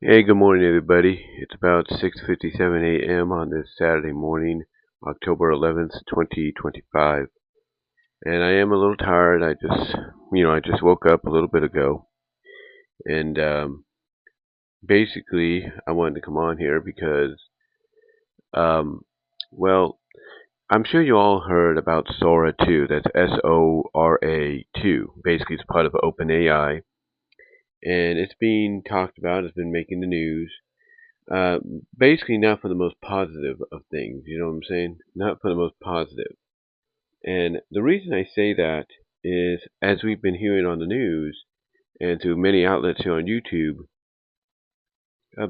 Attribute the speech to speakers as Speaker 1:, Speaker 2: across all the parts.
Speaker 1: Hey, good morning, everybody. It's about 6:57 a.m. on this Saturday morning, October 11th, 2025. And I am a little tired. I just woke up a little bit ago. And basically, I wanted to come on here because, um, well, I'm sure you all heard about Sora 2. That's Sora 2. Basically, it's part of OpenAI. And it's being talked about. It's been making the news. Uh, Basically not for the most positive of things, you know what I'm saying? Not for the most positive. And the reason I say that is, as we've been hearing on the news and through many outlets here on YouTube,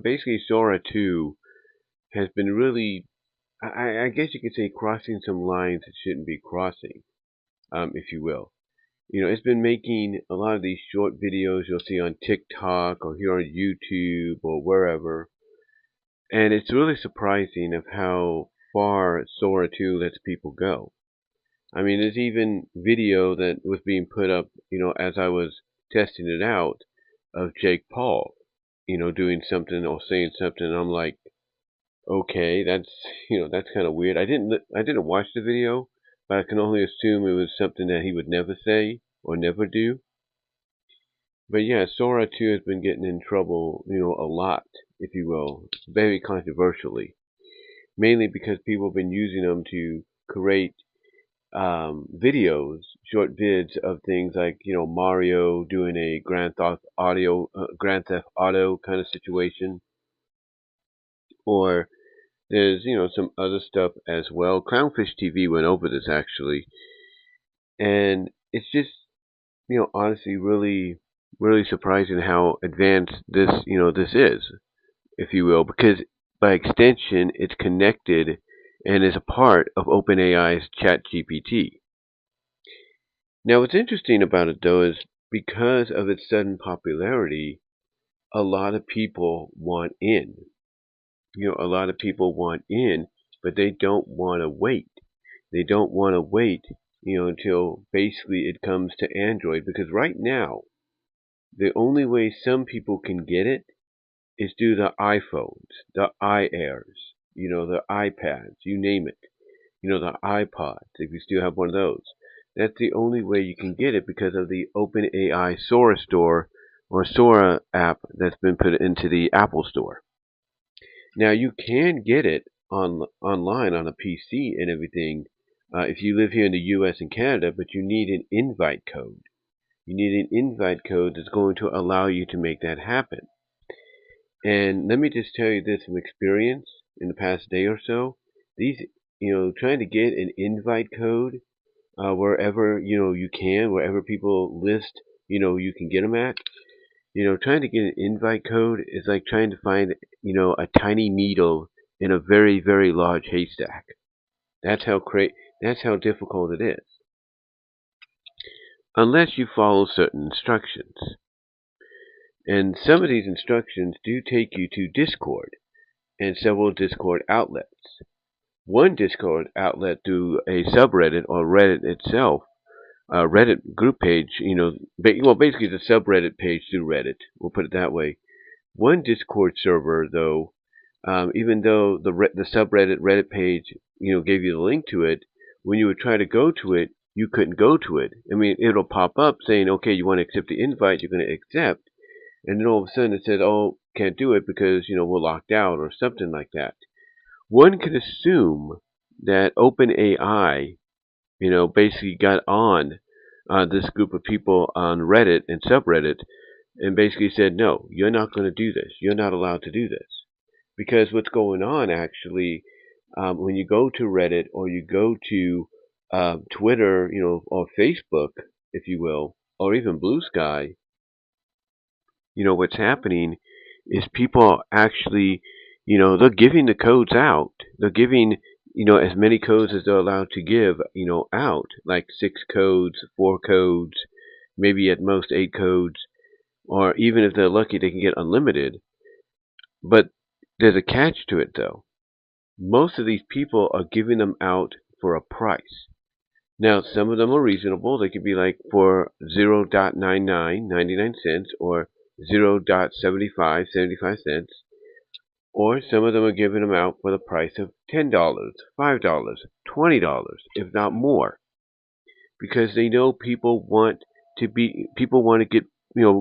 Speaker 1: basically Sora 2 has been really, I guess you could say, crossing some lines it shouldn't be crossing, if you will. It's been making a lot of these short videos you'll see on TikTok or here on YouTube or wherever. And it's really surprising of how far Sora 2 lets people go. I mean, there's even video that was being put up, as I was testing it out, of Jake Paul, doing something or saying something. And I'm like, okay, that's kind of weird. I didn't watch the video, but I can only assume it was something that he would never say or never do. But yeah, Sora 2 has been getting in trouble, a lot, if you will, very controversially. Mainly because people have been using them to create videos, short vids of things like Mario doing a Grand Theft Auto kind of situation, or there's some other stuff as well. Clownfish TV went over this actually, and it's just honestly really surprising how advanced this is, if you will, because by extension it's connected and is a part of OpenAI's ChatGPT. Now, what's interesting about it though is because of its sudden popularity, a lot of people want in. A lot of people want in, but they don't want to wait. They don't want to wait, until basically it comes to Android, because right now the only way some people can get it is through the iPhones, the iAirs, the iPads, you name it, the iPods, if you still have one of those. That's the only way you can get it because of the OpenAI Sora store or Sora app that's been put into the Apple Store. Now you can get it online on a PC and everything if you live here in the U.S. and Canada, but you need an invite code. You need an invite code that's going to allow you to make that happen. And let me just tell you this from experience in the past day or so. These, trying to get an invite code wherever, you can, wherever people list, you can get them at. Trying to get an invite code is like trying to find, a tiny needle in a very, very large haystack. That's that's how difficult it is. Unless you follow certain instructions. And some of these instructions do take you to Discord and several Discord outlets. One Discord outlet through a subreddit or Reddit itself, Reddit group page, basically the subreddit page through Reddit. We'll put it that way. One Discord server, though, even though the subreddit Reddit page, gave you the link to it, when you would try to go to it, you couldn't go to it. I mean, it'll pop up saying, okay, you want to accept the invite, you're going to accept, and then all of a sudden it said, oh, can't do it because, we're locked out or something like that. One could assume that OpenAI, basically got on this group of people on Reddit and subreddit and basically said, no, you're not going to do this. You're not allowed to do this. Because what's going on actually, when you go to Reddit or you go to Twitter, or Facebook, if you will, or even Blue Sky, what's happening is people are actually, they're giving the codes out. They're giving, as many codes as they're allowed to give, out, like 6 codes, 4 codes, maybe at most 8 codes, or even if they're lucky, they can get unlimited. But there's a catch to it, though. Most of these people are giving them out for a price. Now, some of them are reasonable. They could be like for 0.99 99 cents, or 0.75 cents, or some of them are giving them out for the price of $10, $5, $20, if not more, because they know people want to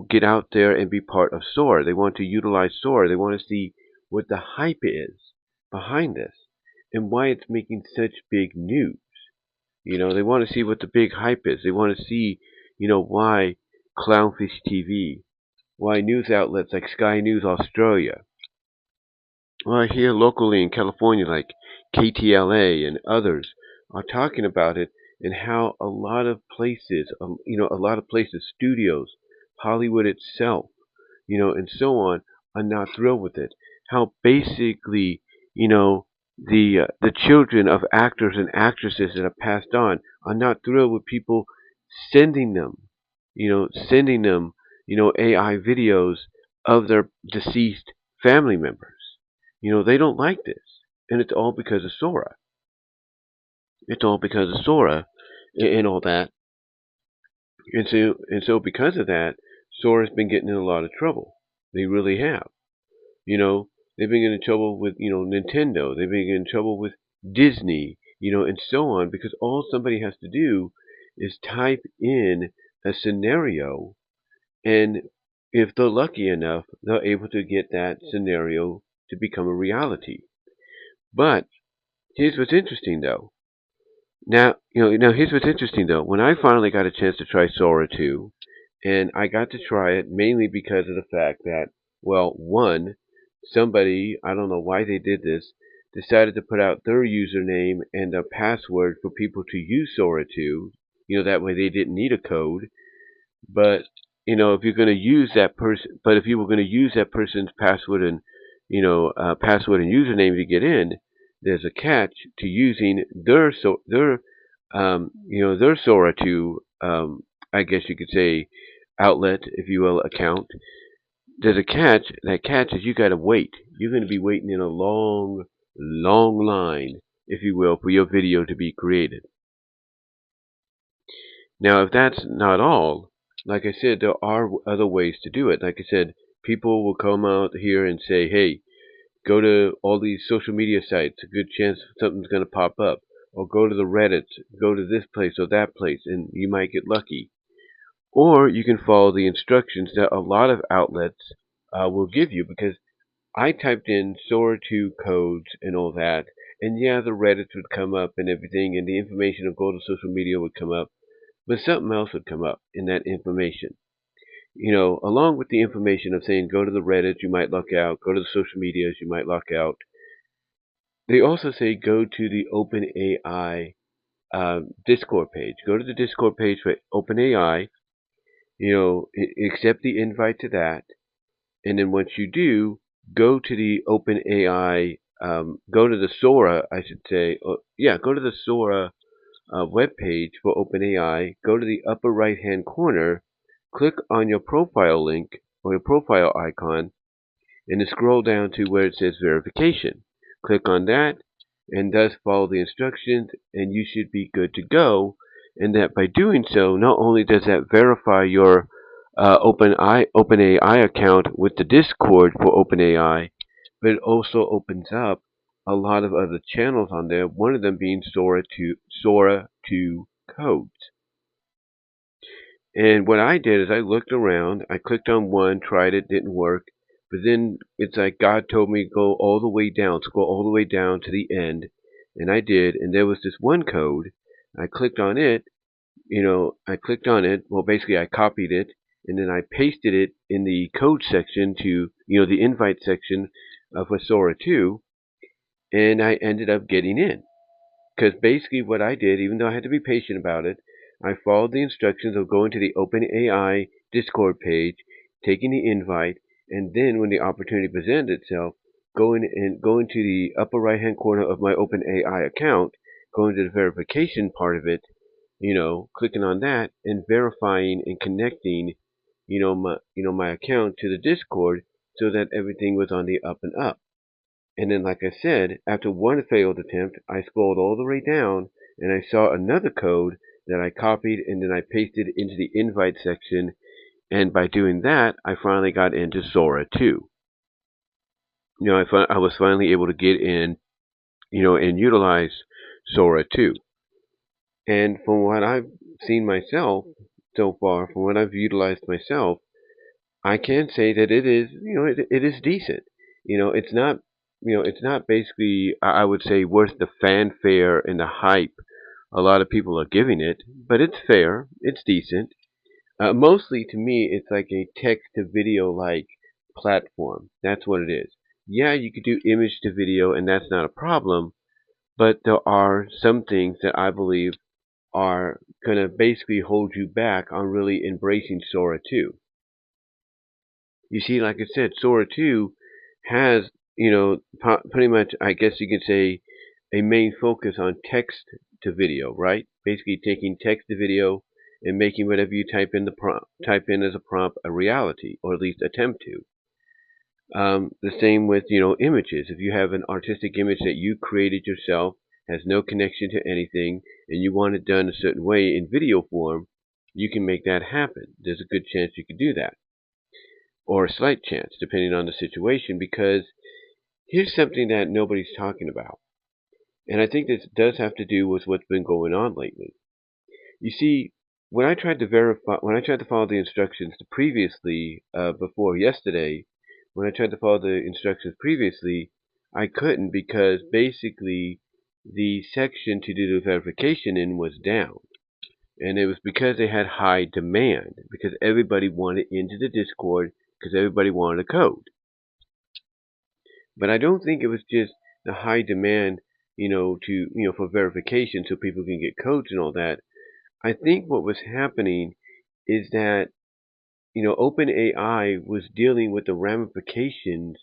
Speaker 1: get out there and be part of Sora. They want to utilize Sora. They want to see what the hype is behind this and why it's making such big news. They want to see what the big hype is. They want to see, why Clownfish TV, why news outlets like Sky News Australia, well, here locally in California, like KTLA and others, are talking about it and how a lot of places, studios, Hollywood itself, and so on, are not thrilled with it. How basically, the children of actors and actresses that have passed on are not thrilled with people sending them, AI videos of their deceased family members. They don't like this, and it's all because of Sora. It's all because of Sora and all that. And so because of that, Sora's been getting in a lot of trouble. They really have. They've been getting in trouble with, Nintendo. They've been getting in trouble with Disney, and so on, because all somebody has to do is type in a scenario, and if they're lucky enough, they're able to get that scenario to become a reality. But here's what's interesting, though. Here's what's interesting though. When I finally got a chance to try Sora 2, and I got to try it mainly because of the fact that, well, one, somebody, I don't know why they did this, decided to put out their username and a password for people to use Sora 2. That way they didn't need a code. But if you're going to use that person, but if you were going to use that person's password and username to get in, there's a catch to using their Sora 2, I guess you could say, outlet, if you will, account. There's a catch. That catch is you got to wait. You're going to be waiting in a long, long line, if you will, for your video to be created. Now, if that's not all, like I said, there are other ways to do it. Like I said, people will come out here and say, hey, go to all these social media sites. A good chance something's going to pop up. Or go to the Reddits. Go to this place or that place, and you might get lucky. Or you can follow the instructions that a lot of outlets will give you, because I typed in Sora 2 codes and all that, and yeah, the Reddits would come up and everything, and the information of go to social media would come up, but something else would come up in that information. Along with the information of saying go to the Reddit, you might luck out, go to the social medias, you might luck out. They also say go to the OpenAI Discord page. Go to the Discord page for OpenAI, accept the invite to that, and then once you do, go to the OpenAI, go to the Sora, I should say, go to the Sora web page for OpenAI, go to the upper right hand corner, click on your profile link or your profile icon, and then scroll down to where it says verification. Click on that, and thus follow the instructions, and you should be good to go. And that by doing so, not only does that verify your OpenAI account with the Discord for OpenAI, but it also opens up a lot of other channels on there, one of them being Sora 2 codes. And what I did is I looked around, I clicked on one, tried it, didn't work, but then it's like God told me go all the way down, so go all the way down to the end, and I did, and there was this one code. I clicked on it, well, basically I copied it, and then I pasted it in the code section to, the invite section for Sora 2, and I ended up getting in. Because basically what I did, even though I had to be patient about it, I followed the instructions of going to the OpenAI Discord page, taking the invite, and then when the opportunity presented itself, going to the upper right hand corner of my OpenAI account, going to the verification part of it, clicking on that and verifying and connecting, my account to the Discord so that everything was on the up and up. And then, like I said, after one failed attempt, I scrolled all the way down and I saw another code that I copied and then I pasted into the invite section. And by doing that, I finally got into Sora 2. I was finally able to get in, and utilize Sora 2. And from what I've seen myself so far, from what I've utilized myself, I can say that it is, it is decent. It's not, it's not basically, I would say, worth the fanfare and the hype a lot of people are giving it, but it's fair, it's decent. Mostly to me, it's like a text to video like platform. That's what it is. Yeah, you could do image to video, and that's not a problem, but there are some things that I believe are going to basically hold you back on really embracing Sora 2. You see, like I said, Sora 2 has, pretty much, I guess you could say, a main focus on text to video, right? Basically taking text to video and making whatever you type in as a prompt a reality, or at least attempt to. The same with, images. If you have an artistic image that you created yourself, has no connection to anything, and you want it done a certain way in video form, you can make that happen. There's a good chance you can do that, or a slight chance, depending on the situation, because here's something that nobody's talking about. And I think this does have to do with what's been going on lately. You see, when I tried to follow the instructions previously, before yesterday, when I tried to follow the instructions previously, I couldn't because basically the section to do the verification in was down. And it was because they had high demand, because everybody wanted into the Discord, because everybody wanted a code. But I don't think it was just the high demand, for verification so people can get codes and all that. I think what was happening is that, OpenAI was dealing with the ramifications,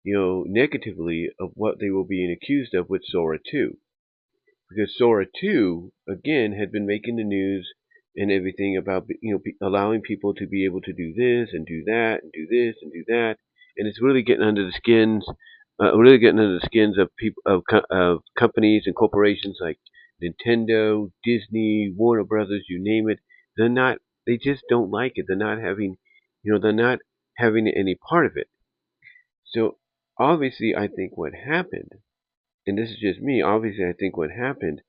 Speaker 1: negatively of what they were being accused of with Sora 2. Because Sora 2, again, had been making the news and everything about, allowing people to be able to do this and do that and do this and do that. And it's really getting under the skins, of people, of companies and corporations like Nintendo, Disney, Warner Brothers, you name it. They just don't like it. They're not having any part of it. So obviously, I think what happened, and this is just me, obviously, I think what happened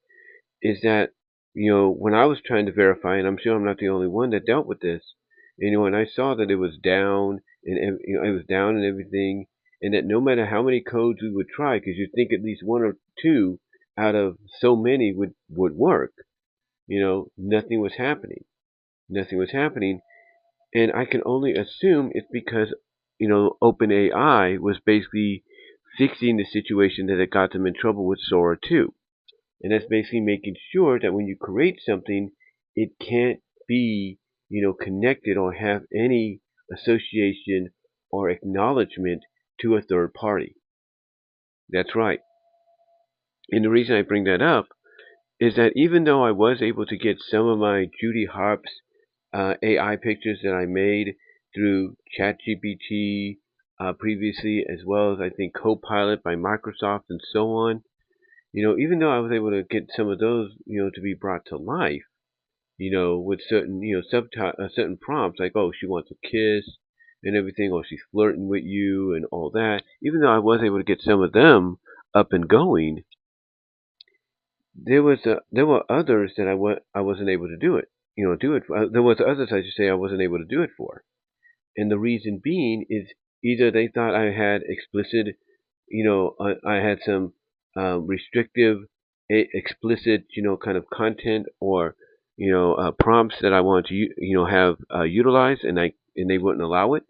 Speaker 1: is that, when I was trying to verify, and I'm sure I'm not the only one that dealt with this, and I saw that it was down, and it was down and everything, and that no matter how many codes we would try, because you'd think at least one or two out of so many would work, nothing was happening. Nothing was happening, and I can only assume it's because, OpenAI was basically fixing the situation that had got them in trouble with Sora 2. And that's basically making sure that when you create something, it can't be, connected or have any association or acknowledgement to a third party. That's right. And the reason I bring that up is that even though I was able to get some of my Judy Harp's AI pictures that I made through ChatGPT previously, as well as I think Copilot by Microsoft and so on, even though I was able to get some of those, to be brought to life, with certain, certain prompts like, oh, she wants a kiss and everything, or she's flirting with you and all that. Even though I was able to get some of them up and going, there were others that I wasn't able to do it. Do it. There was others, I should say, I wasn't able to do it for, and the reason being is either they thought I had explicit, I had some restrictive, explicit, kind of content, or prompts that I wanted to have utilized, and they wouldn't allow it.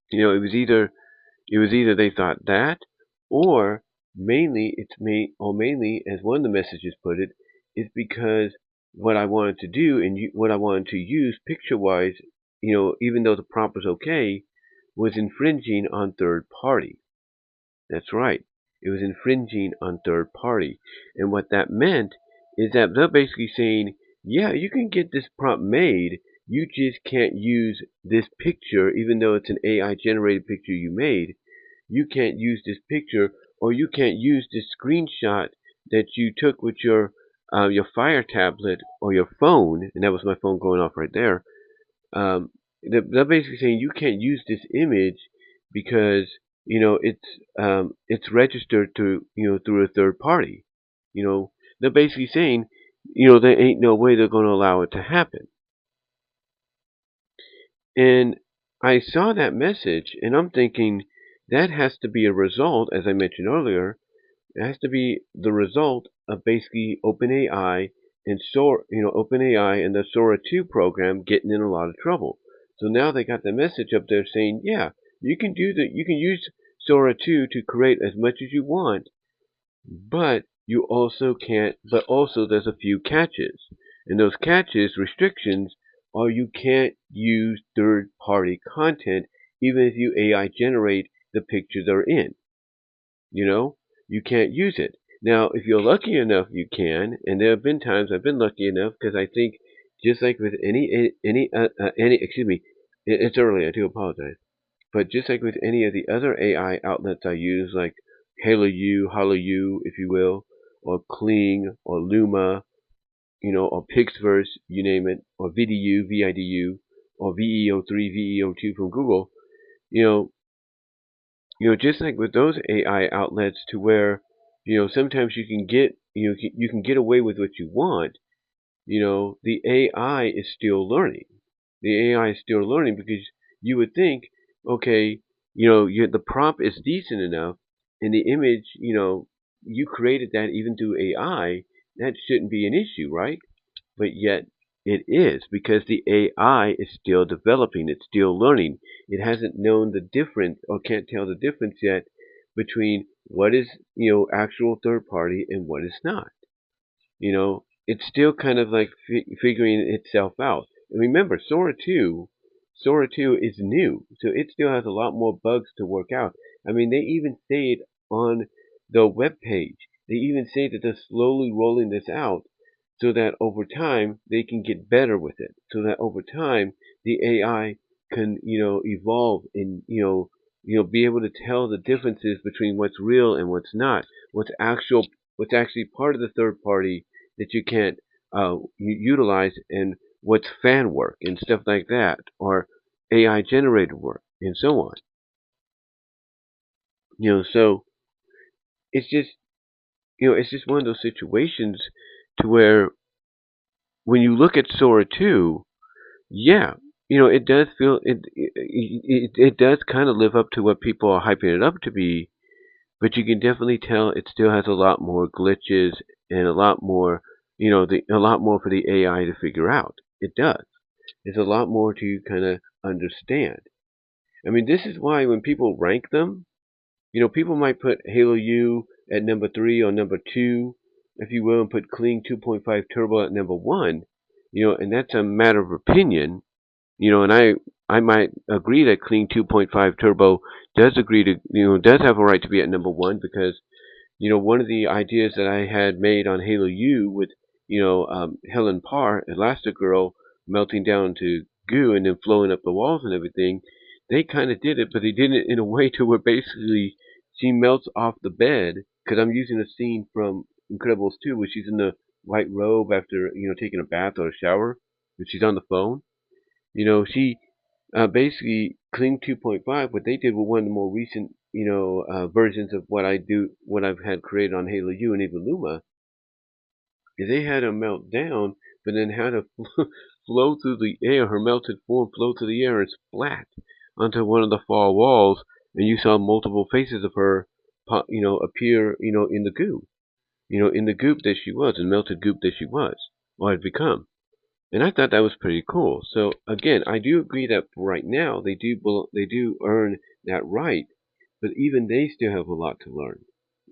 Speaker 1: It was either they thought that, or mainly, as one of the messages put it, is because what I wanted to do and what I wanted to use picture-wise, even though the prompt was okay, was infringing on third party. That's right. It was infringing on third party. And what that meant is that they're basically saying, yeah, you can get this prompt made, you just can't use this picture, even though it's an AI generated picture you made. You can't use this picture, or you can't use this screenshot that you took with your Fire tablet or your phone, and that was my phone going off right there, Um, they're basically saying you can't use this image because it's registered to through a third party. You know, they're basically saying there ain't no way they're going to allow it to happen. And I saw that message, and I'm thinking that has to be a result, as I mentioned earlier. It has to be the result of basically OpenAI and OpenAI and the Sora 2 program getting in a lot of trouble. So now they got the message up there saying, yeah, you can use Sora 2 to create as much as you want, but you also can't, but also there's a few catches. And those catches, restrictions, are you can't use third party content even if you AI generate the picture they're in. You know, you can't use it. Now, if you're lucky enough, you can. And there have been times I've been lucky enough because I think, just like with excuse me, it's early. I do apologize. But just like with any of the other AI outlets I use, like HaloU, if you will, or Kling, or Luma, or Pixverse, you name it, or VIDU, or VEO3, VEO2 from Google, you know, just like with those AI outlets, to where sometimes you can get you can get away with what you want. The AI is still learning. The AI is still learning because you would think, okay, the prompt is decent enough, and the image, you created that even through AI. That shouldn't be an issue, right? But yet it is, because the AI is still developing, it's still learning. It hasn't known the difference, or can't tell the difference yet, between what is, actual third party and what is not. It's still kind of like figuring itself out. And remember, Sora 2 is new, so it still has a lot more bugs to work out. I mean, they even say it on the web page. They even say that they're slowly rolling this out so that over time they can get better with it. So that over time the AI can, evolve and, be able to tell the differences between what's real and what's not, what's actually part of the third party that you can't utilize, and what's fan work and stuff like that, or AI generated work and so on. So it's just it's just one of those situations to where when you look at Sora 2, yeah, it does feel it does kind of live up to what people are hyping it up to be, but you can definitely tell it still has a lot more glitches and a lot more, a lot more for the AI to figure out. It does. There's a lot more to kind of understand. I mean, this is why when people rank them, people might put Halo U at number 3 or number 2, if you will, and put Kling 2.5 Turbo at number 1, and that's a matter of opinion. And I might agree that Kling 2.5 Turbo does have a right to be at number 1, because one of the ideas that I had made on Halo U with, Helen Parr, Elastigirl, melting down to goo and then flowing up the walls and everything, they kind of did it, but they did it in a way to where basically she melts off the bed, because I'm using a scene from Incredibles 2 where she's in the white robe after, taking a bath or a shower, and she's on the phone. She basically Kling 2.5, what they did with one of the more recent, versions of what I've had created on Halo U and even Luma, is they had her melt down, but then had her flow through the air, her melted form flow through the air and splat onto one of the far walls, and you saw multiple faces of her, appear, in the goo, in the goop that she was, and melted goop that she was, or had become. And I thought that was pretty cool. So again, I do agree that right now they do earn that right, but even they still have a lot to learn.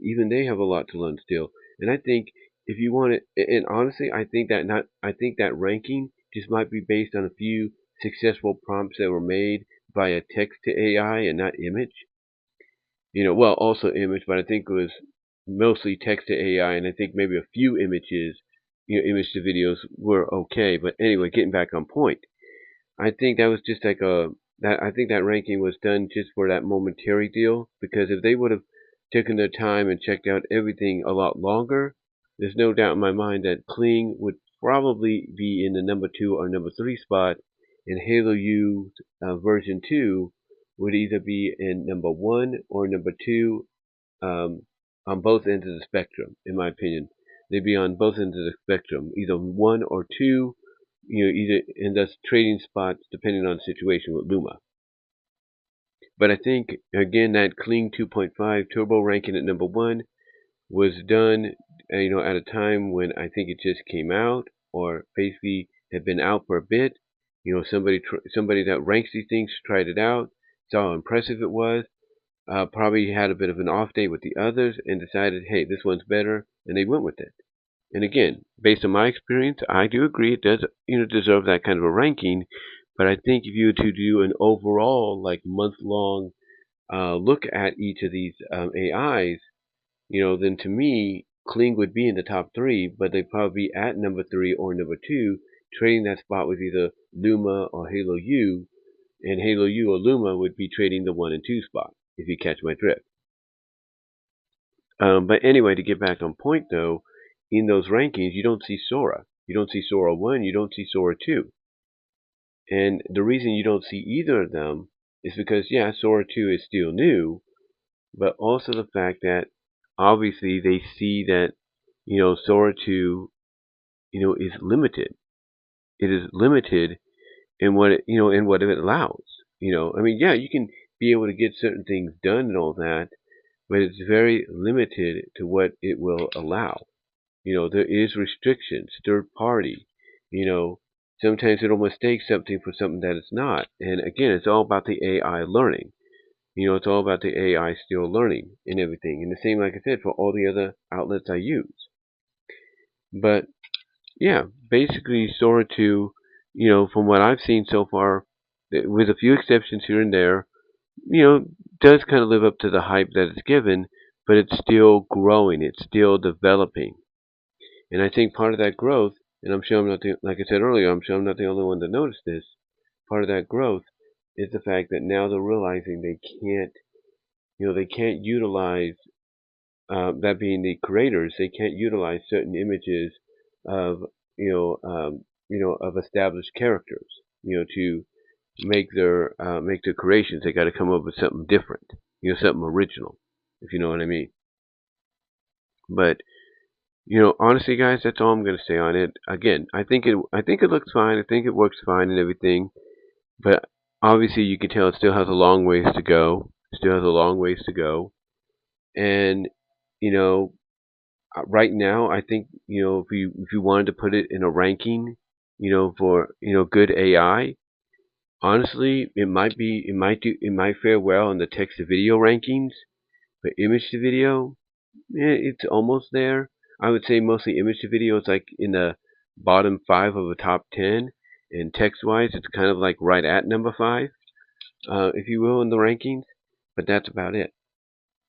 Speaker 1: Even they have a lot to learn still. And I think if you want it, and honestly, I think that ranking just might be based on a few successful prompts that were made via text to AI and not image. Well, also image, but I think it was mostly text to AI, and I think maybe a few images, image to videos were okay. But anyway, getting back on point, I think that was just like I think that ranking was done just for that momentary deal, because if they would have taken their time and checked out everything a lot longer, there's no doubt in my mind that Kling would probably be in the number 2 or number 3 spot, and Halo U version 2 would either be in number 1 or number 2 um, on both ends of the spectrum, in my opinion. They'd be on both ends of the spectrum, either 1 or 2, either in thus trading spots depending on the situation with Luma. But I think, again, that Kling 2.5 turbo ranking at number 1 was done, at a time when I think it just came out, or basically had been out for a bit. Somebody that ranks these things tried it out, saw how impressive it was, probably had a bit of an off day with the others, and decided, hey, this one's better, and they went with it. And again, based on my experience, I do agree it does, deserve that kind of a ranking. But I think if you were to do an overall, like, month-long look at each of these AIs, then to me, Kling would be in the top 3, but they'd probably be at number 3 or number 2, trading that spot with either Luma or Halo U, and Halo U or Luma would be trading the 1 and 2 spot, if you catch my drift. But anyway, to get back on point though, in those rankings, you don't see Sora. You don't see Sora 1, you don't see Sora 2. And the reason you don't see either of them is because, yeah, Sora 2 is still new, but also the fact that obviously they see that, Sora 2, is limited. It is limited in what it, in what it allows. I mean, yeah, you can be able to get certain things done and all that, but it's very limited to what it will allow. There is restrictions, third party. Sometimes it'll mistake something for something that it's not. And again, it's all about the AI learning. It's all about the AI still learning and everything. And the same, like I said, for all the other outlets I use. But yeah, basically Sora 2, from what I've seen so far, with a few exceptions here and there, does kind of live up to the hype that it's given, but it's still growing. It's still developing. And I think part of that growth, and I'm sure I'm not like I said earlier, I'm sure I'm not the only one to notice this. Part of that growth is the fact that now they're realizing they can't utilize, that being the creators, they can't utilize certain images of, of established characters, to make their creations. They got to come up with something different, something original, if you know what I mean. But honestly, guys, that's all I'm going to say on it. Again, I think it looks fine. I think it works fine and everything. But obviously, you can tell it still has a long ways to go. Still has a long ways to go. And right now, I think if you wanted to put it in a ranking, for good AI, honestly, it might fare well in the text to video rankings, but image to video, it's almost there. I would say mostly image to video is like in the bottom 5 of the top 10, and text-wise, it's kind of like right at number 5, if you will, in the rankings. But that's about it.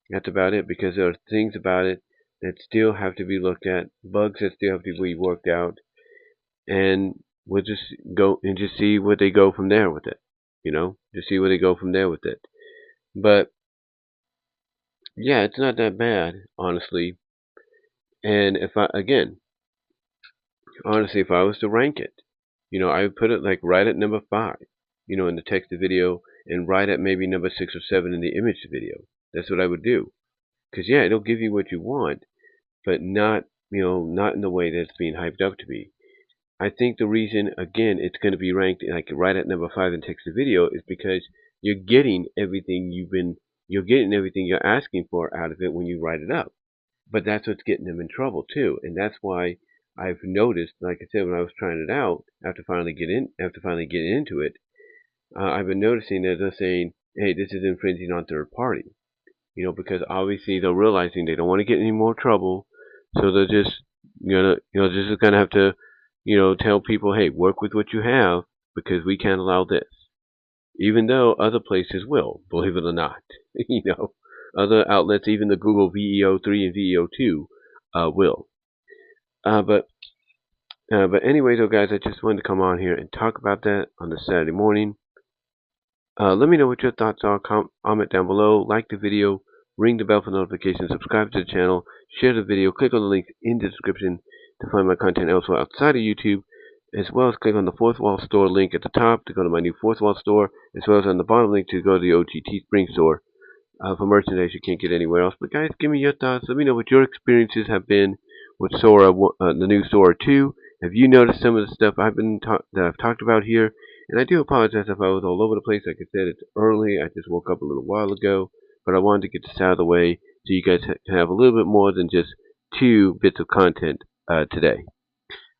Speaker 1: That's about it, because there are things about it that still have to be looked at, bugs that still have to be worked out, and we'll just go and just see where they go from there with it. Just see where they go from there with it. But yeah, it's not that bad, honestly. And if I was to rank it, I would put it like right at number 5, in the text to video, and right at maybe number 6 or 7 in the image to video. That's what I would do. Because yeah, it'll give you what you want, but not in the way that it's being hyped up to be. I think the reason, again, it's going to be ranked like right at number 5 in text to video is because you're getting everything you're asking for out of it when you write it up. But that's what's getting them in trouble too, and that's why I've noticed, like I said, when I was trying it out after finally getting into it, I've been noticing that they're saying, "Hey, this is infringing on third party," because obviously they're realizing they don't want to get any more trouble, so they're just gonna have to, tell people, "Hey, work with what you have because we can't allow this," even though other places will, believe it or not, other outlets, even the Google VEO3 and VEO2, will. But anyway, though, guys, I just wanted to come on here and talk about that on the Saturday morning. Let me know what your thoughts are. Comment down below. Like the video. Ring the bell for notifications. Subscribe to the channel. Share the video. Click on the link in the description to find my content elsewhere outside of YouTube. as well as click on the Fourth Wall Store link at the top to go to my new Fourth Wall Store, as well as on the bottom link to go to the OTT Spring Store for merchandise you can't get anywhere else. But guys, give me your thoughts. Let me know what your experiences have been with Sora, the new Sora 2. Have you noticed some of the stuff that I've talked about here? And I do apologize if I was all over the place. Like I said, it's early. I just woke up a little while ago, but I wanted to get this out of the way so you guys can have a little bit more than just 2 bits of content today.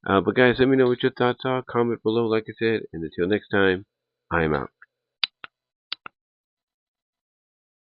Speaker 1: But guys, let me know what your thoughts are. Comment below, like I said, and until next time, I am out.